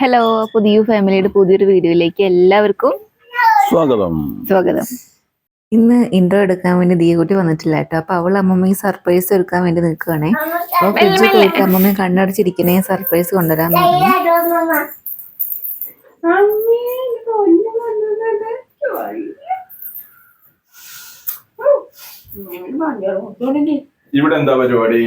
Hello, പുതിയ ഫാമിലിയുടെ പുതിയൊരു വീഡിയോയിലേക്ക് എല്ലാവർക്കും സ്വാഗതം. ഇന്ന് ഇൻട്രോ എടുക്കാൻ വേണ്ടി ദിയകുട്ടി വന്നിട്ടില്ല കേട്ടോ. അപ്പൊ അവൾ അമ്മമ്മയ്ക്ക് സർപ്രൈസ് എടുക്കാൻ വേണ്ടി നിൽക്കുകയാണേ. അപ്പൊ ഫ്രിഡ്ജ് പോയിട്ട് അമ്മമ്മയെ കണ്ണടച്ചിരിക്കണേ സർപ്രൈസ് കൊണ്ടുവരാൻ ഇവിടെ എന്താ പരിപാടി?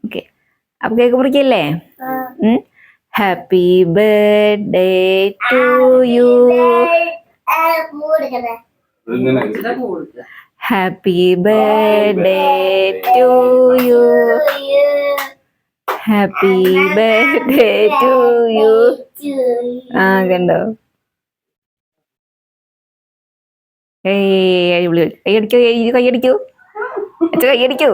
ഓക്കെ, അപ്പൊ കേക്ക് മുറിക്കല്ലേ? Happy birthday to you, happy birthday to you, happy birthday to you. കണ്ടോ? കൈയടിക്കൂ, കൈയടിക്കൂ, അച്ഛ കൈയടിക്കൂ.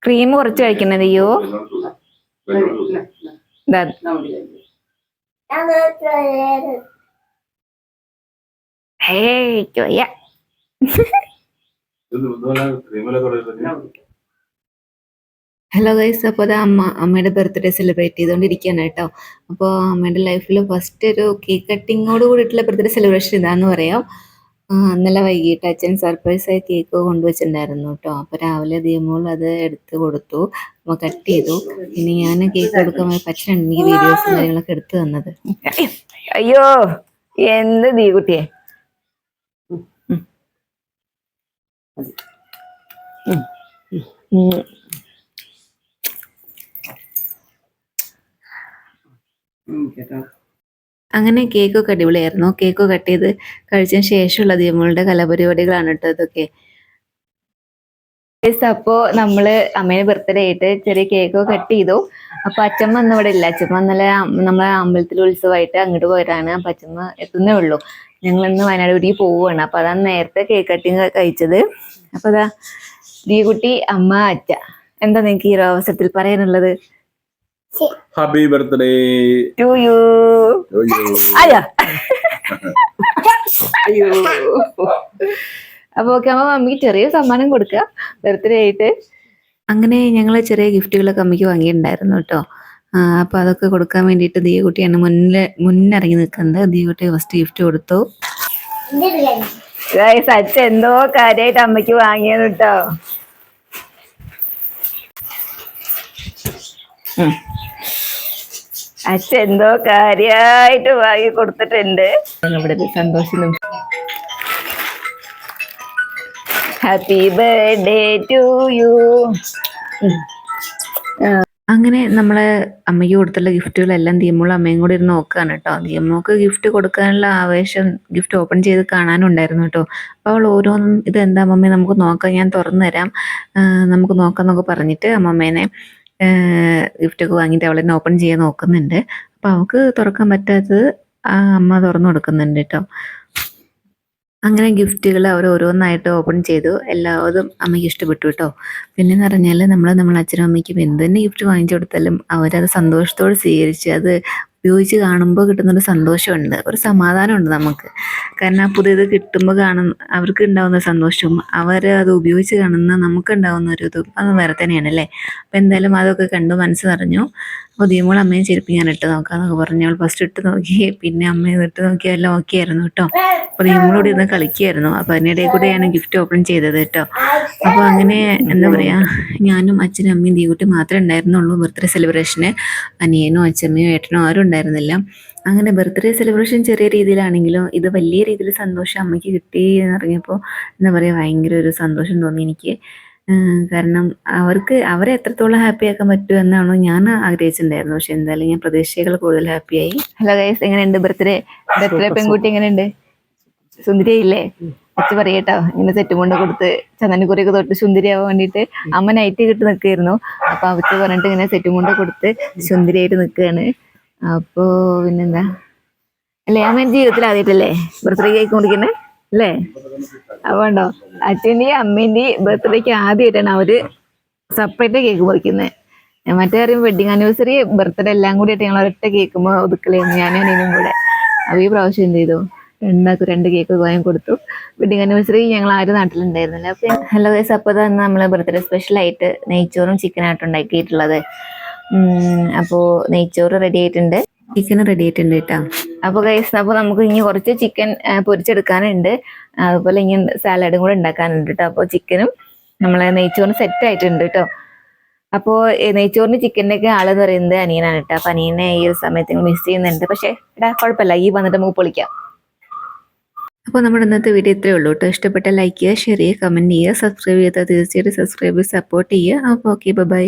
ക്രീം കുറച്ച് കഴിക്കുന്നത് അയ്യോ. ഹലോ ഗൈസ്, അപ്പോൾ അത് അമ്മയുടെ ബർത്ത്ഡേ സെലിബ്രേറ്റ് ചെയ്തുകൊണ്ടിരിക്കുകയാണ് കേട്ടോ. അപ്പോൾ അമ്മയുടെ ലൈഫിൽ ഫസ്റ്റ് ഒരു കേക്ക് കട്ടിങ്ങോട് കൂടിയിട്ടുള്ള ബർത്ത്ഡേ സെലിബ്രേഷൻ ഇതാന്ന് പറയാം. ഇന്നലെ വൈകിട്ട് അച്ഛൻ സർപ്രൈസായി കേക്ക് കൊണ്ടുവച്ചിട്ടുണ്ടായിരുന്നു കേട്ടോ. അപ്പോൾ രാവിലെ ദീമോൾ അത് എടുത്ത് കൊടുത്തു, അമ്മ കട്ട് ചെയ്തു. പിന്നെ ഞാൻ കേക്ക് കൊടുക്കാൻ അച്ഛൻ എനിക്ക് വീഡിയോസും കാര്യങ്ങളൊക്കെ എടുത്തു തന്നത്. അയ്യോ, എന്ത് ദീകുട്ടിയെ. അങ്ങനെ കേക്കൊക്കെ അടിപൊളിയായിരുന്നു. കേക്ക് കട്ട് ചെയ്ത് കഴിച്ചതിന് ശേഷമുള്ള ദീമോളുടെ കലാപരിപാടികളാണ് കേട്ടോ ഇതൊക്കെ. അപ്പോ നമ്മള് അമ്മേനെ ബർത്ത്ഡേ ആയിട്ട് ചെറിയ കേക്കൊക്കെ കട്ട് ചെയ്തു. അപ്പൊ അച്ഛമ്മ ഇന്ന് ഇവിടെ ഇല്ല. അച്ഛമ്മ ഇന്നലെ നമ്മളെ അമ്പലത്തിൽ ഉത്സവമായിട്ട് അങ്ങോട്ട് പോയതാണ്. അപ്പൊ അച്ഛമ്മ എത്തുന്നേ ഉള്ളൂ. ഞങ്ങൾ ഇന്ന് വയനാട് വഴി പോവുകയാണ്. അപ്പൊ അതാണ് നേരത്തെ കേക്ക് കട്ടിങ് കഴിച്ചത്. അപ്പൊ അതാ ദീകുട്ടി, അമ്മ, അച്ഛ. എന്താ നിങ്ങൾക്ക് ഈ അവസരത്തിൽ പറയാനുള്ളത്? Happy birthday to you. അയ്യോ, അപ്പൊ ഓക്കെ, അമ്മ മമ്മിക്ക് ചെറിയ സമ്മാനം കൊടുക്കുക ബർത്ത്ഡേ ആയിട്ട്. അങ്ങനെ ഞങ്ങൾ ചെറിയ ഗിഫ്റ്റുകളൊക്കെ അമ്മയ്ക്ക് വാങ്ങിയിട്ടുണ്ടായിരുന്നു കേട്ടോ. അപ്പൊ അതൊക്കെ കൊടുക്കാൻ വേണ്ടിയിട്ട് ദീകുട്ടിയാണ് മുന്നിറങ്ങി നിൽക്കുന്നത്. ദീകുട്ടി ഫസ്റ്റ് ഗിഫ്റ്റ് കൊടുത്തു. അച്ഛൻ എന്തോ കാര്യമായിട്ട് അമ്മയ്ക്ക് വാങ്ങിയത് കേട്ടോ. അച്ഛൻ എന്തോ കാര്യായിട്ട് വാങ്ങി കൊടുത്തിട്ടുണ്ട്. ഇവിടെ സന്തോഷം. Happy birthday to you. അങ്ങനെ നമ്മളെ അമ്മയ്ക്ക് കൊടുത്തുള്ള ഗിഫ്റ്റുകളെല്ലാം ദീമോളും അമ്മയും കൂടി ഇരുന്ന് നോക്കുകയാണ് കേട്ടോ. ദീമോക്ക് ഗിഫ്റ്റ് കൊടുക്കാനുള്ള ആവേശം ഗിഫ്റ്റ് ഓപ്പൺ ചെയ്ത് കാണാനുണ്ടായിരുന്നു കേട്ടോ. അപ്പോൾ അവൾ ഓരോന്നും ഇതെന്താ അമ്മമ്മേ നമുക്ക് നോക്കാം, ഞാൻ തുറന്നു തരാം, നമുക്ക് നോക്കാം എന്നൊക്കെ പറഞ്ഞിട്ട് അമ്മമ്മേനെ ഗിഫ്റ്റൊക്കെ വാങ്ങിയിട്ട് അവളെന്നെ ഓപ്പൺ ചെയ്യാൻ നോക്കുന്നുണ്ട്. അപ്പം അവൾക്ക് തുറക്കാൻ പറ്റാത്തത് അമ്മ തുറന്നു കൊടുക്കുന്നുണ്ട് കേട്ടോ. അങ്ങനെ ഗിഫ്റ്റുകൾ അവർ ഓരോന്നായിട്ട് ഓപ്പൺ ചെയ്തു. എല്ലാവരും അമ്മയ്ക്ക് ഇഷ്ടപ്പെട്ടു കേട്ടോ. പിന്നെന്ന് പറഞ്ഞാൽ നമ്മളെ അച്ഛനും അമ്മയ്ക്കും എന്ത് തന്നെ ഗിഫ്റ്റ് വാങ്ങിച്ചു കൊടുത്താലും അവരത് സന്തോഷത്തോടെ സ്വീകരിച്ച് അത് ഉപയോഗിച്ച് കാണുമ്പോൾ കിട്ടുന്നൊരു സന്തോഷമുണ്ട്, ഒരു സമാധാനമുണ്ട് നമുക്ക്. കാരണം ആ പുതിയത് കിട്ടുമ്പോൾ അവർക്ക് ഉണ്ടാകുന്ന സന്തോഷവും അത് ഉപയോഗിച്ച് കാണുന്ന നമുക്ക് ഉണ്ടാകുന്ന ഒരു ഇതും അത് വേറെ തന്നെയാണ് അല്ലേ. അപ്പം എന്തായാലും അതൊക്കെ കണ്ടു മനസ്സ് നിറഞ്ഞു. അപ്പോൾ ദീമോൾ അമ്മയും ചെരുപ്പ് ഞാൻ ഇട്ട് നോക്കാന്നൊക്കെ പറഞ്ഞു. അവൾ ഫസ്റ്റ് ഇട്ട് നോക്കി, പിന്നെ അമ്മയും ഇട്ട് നോക്കി, എല്ലാം ഓക്കെ ആയിരുന്നു കേട്ടോ. അപ്പോൾ ദീമോളോട് ഇരുന്ന് കളിക്കുകയായിരുന്നു. അപ്പോൾ അതിനിടയിൽ കൂടെ ഞാൻ ഗിഫ്റ്റ് ഓപ്പൺ ചെയ്തത് കേട്ടോ. അപ്പോൾ അങ്ങനെ എന്താ പറയുക, ഞാനും അച്ഛനും അമ്മയും ദീകുട്ടി മാത്രമേ ഉണ്ടായിരുന്നുള്ളൂ ബർത്ത്ഡേ സെലിബ്രേഷന്. അനിയനോ അച്ഛമ്മയോ ഏട്ടനോ ആരും ഉണ്ടായിരുന്നില്ല. അങ്ങനെ ബർത്ത്ഡേ സെലിബ്രേഷൻ ചെറിയ രീതിയിലാണെങ്കിലും ഇത് വലിയ രീതിയിൽ സന്തോഷം അമ്മയ്ക്ക് കിട്ടി എന്നറിഞ്ഞപ്പോൾ എന്താ പറയുക, ഭയങ്കര ഒരു സന്തോഷം തോന്നി എനിക്ക്. കാരണം അവരെ എത്രത്തോളം ഹാപ്പി ആക്കാൻ പറ്റും എന്നാണോ ഞാൻ ആഗ്രഹിച്ചിട്ടുണ്ടായിരുന്നു. പക്ഷെ എന്തായാലും ഞാൻ പ്രതീക്ഷകൾ കൂടുതൽ ഹാപ്പിയായി. ഹലോ ഗൈസ്, എങ്ങനെയുണ്ട് ബർത്ത്ഡേ പെൺകുട്ടി? എങ്ങനെയുണ്ട്? സുന്ദരിയായില്ലേ? അച്ഛൻ പറയട്ടോ, ഇങ്ങനെ സെറ്റ് കൊണ്ട് കൊടുത്ത് ചന്ദനക്കുറിയൊക്കെ തൊട്ട് സുന്ദരിയാവാൻ വേണ്ടിയിട്ട് അമ്മ നൈറ്റ് കിട്ടി നിൽക്കുകയായിരുന്നു. അപ്പൊ അവർക്ക് പറഞ്ഞിട്ട് ഇങ്ങനെ സെറ്റ് കൊണ്ട് കൊടുത്ത് സുന്ദരിയായിട്ട് നിൽക്കുകയാണ്. അപ്പോ പിന്നെന്താ, അല്ലേ അമ്മ ജീവിതത്തിൽ ആദ്യമായിട്ടല്ലേ ബർത്ത്ഡേ കേക്ക് മുറിക്കുന്നത്? അല്ലേ? അതുകൊണ്ടോ അച്ഛൻ്റെയും അമ്മേൻ്റെയും ബർത്ത്ഡേക്ക് ആദ്യമായിട്ടാണ് അവര് സെപ്പറേറ്റ് കേക്ക് മുറിക്കുന്നത്. മറ്റേ അറിയും വെഡിങ് ആനിവേഴ്സറി ബർത്ത്ഡേ എല്ലാം കൂടി ആയിട്ട് ഞങ്ങൾ ഒരൊറ്റ കേൾക്കുമ്പോൾ ഒതുക്കലായിരുന്നു ഞാനും അനിയനും കൂടെ. അപ്പോൾ ഈ പ്രാവശ്യം എന്ത് ചെയ്തു, രണ്ട് കേക്ക് വാങ്ങി കൊടുത്തു. വെഡിങ് ആനിവേഴ്സറി ഞങ്ങൾ ആരും നാട്ടിലുണ്ടായിരുന്നില്ല. അപ്പോൾ ഹലോ ഗൈസ്, അപ്പോൾ തന്നെ നമ്മൾ ബർത്ത്ഡേ സ്പെഷ്യലായിട്ട് നെയ്ച്ചോറും ചിക്കനായിട്ടും ഉണ്ടാക്കിയിട്ടുള്ളത്. അപ്പോൾ നെയ്ച്ചോറ് റെഡി ആയിട്ടുണ്ട്, ചിക്കനും റെഡി ആയിട്ടുണ്ട് കേട്ടോ. അപ്പോൾ ഗൈസ്, അപ്പോൾ നമുക്ക് ഇനി കുറച്ച് ചിക്കൻ പൊരിച്ചെടുക്കാനുണ്ട്, അതുപോലെ ഇനി സാലഡും കൂടെ ഉണ്ടാക്കാനുണ്ട് കേട്ടോ. അപ്പോൾ ചിക്കനും നമ്മളെ നെയ്ച്ചോറും സെറ്റ് ആയിട്ടുണ്ട് കേട്ടോ. അപ്പോൾ നെയ്ച്ചോറിന് ചിക്കൻ്റെ ഒക്കെ ആളെന്ന് പറയുന്നത് അനിയനാണ് കേട്ടോ. അപ്പോൾ അനിയനെ ഈ ഒരു സമയത്ത് മിസ് ചെയ്യുന്നുണ്ട്. പക്ഷേ എടാ കുഴപ്പമില്ല, ഈ വന്നിട്ട് നമുക്ക് പൊളിക്കാം. അപ്പോൾ നമ്മുടെ ഇന്നത്തെ വീഡിയോ ഇത്രയേ ഉള്ളൂ കേട്ടോ. ഇഷ്ടപ്പെട്ട ലൈക്ക് ചെയ്യുക, ഷെയർ ചെയ്യുക, കമൻറ്റ് ചെയ്യുക, സബ്സ്ക്രൈബ് ചെയ്യാത്ത തീർച്ചയായിട്ടും സബ്സ്ക്രൈബ് സപ്പോർട്ട് ചെയ്യുക. അപ്പോൾ ഓക്കെ, ബൈ.